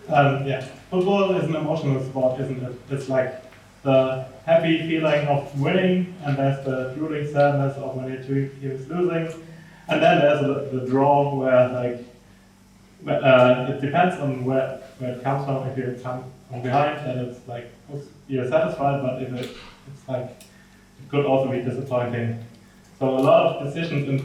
Yeah, football is an emotional sport, isn't it? It's like the happy feeling of winning, and there's the drooling sadness of when your team is losing, and then there's the draw where like it depends on where it comes from. If you come from behind, then it's like you're satisfied, but if it's like it could also be disappointing. So a lot of decisions, and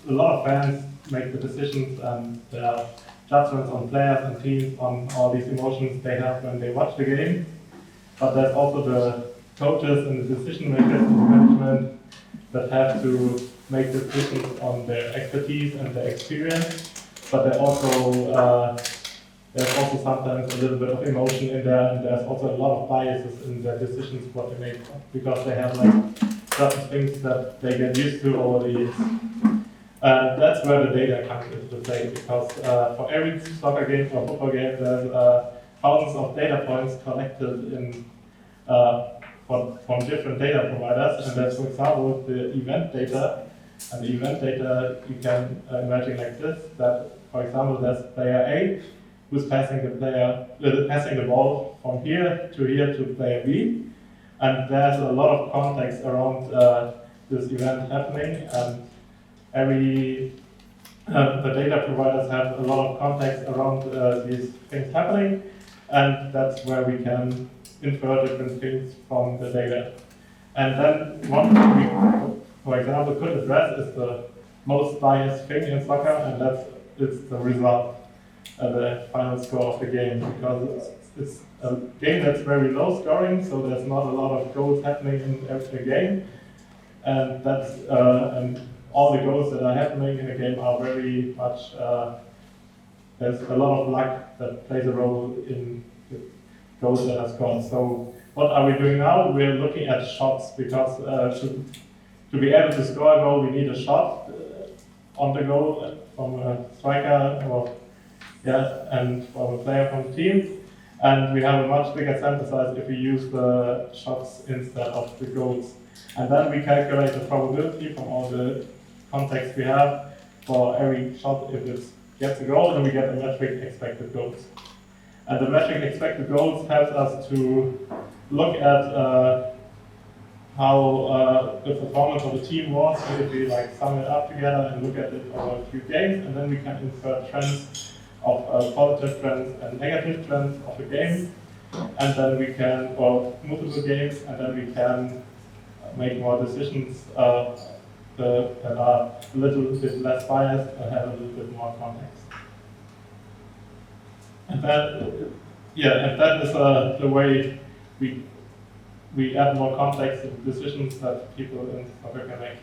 a lot of fans make the decisions and their judgments on players and teams on all these emotions they have when they watch the game. But there's also the coaches and the decision makers in the management that have to make decisions on their expertise and their experience. But there's also sometimes a little bit of emotion in there, and there's also a lot of biases in their decisions what they make, because they have like certain things that they get used to over the years. That's where the data comes into play, because for every soccer game or football game, there's thousands of data points collected from different data providers, and that's, for example, the event data. And the event data you can imagine like this: that, for example, there's player A who's passing the ball from here to player B, and there's a lot of context around this event happening, and the data providers have a lot of context around these things happening, and that's where we can infer different things from the data. And then one thing we, for example, could address is the most biased thing in soccer, and it's the result, the final score of the game, because it's a game that's very low scoring, so there's not a lot of goals happening in every game, and that's and all the goals that are happening in the game are very much there's a lot of luck that plays a role in the goals that are scored. So what are we doing now? We're looking at shots, because to be able to score a goal, we need a shot on the goal from a striker and from a player from the team. And we have a much bigger sample size if we use the shots instead of the goals. And then we calculate the probability from all the context we have for every shot. If it gets a goal, then we get a metric expected goals. And the metric expected goals helps us to look at how the performance of the team was, if we like sum it up together and look at it over a few games, and then we can infer trends of positive trends and negative trends of the game, and then we can, or multiple games, and then we can make more decisions that are a little bit less biased and have a little bit more context. And that is the way we add more context to decisions that people in soccer can make.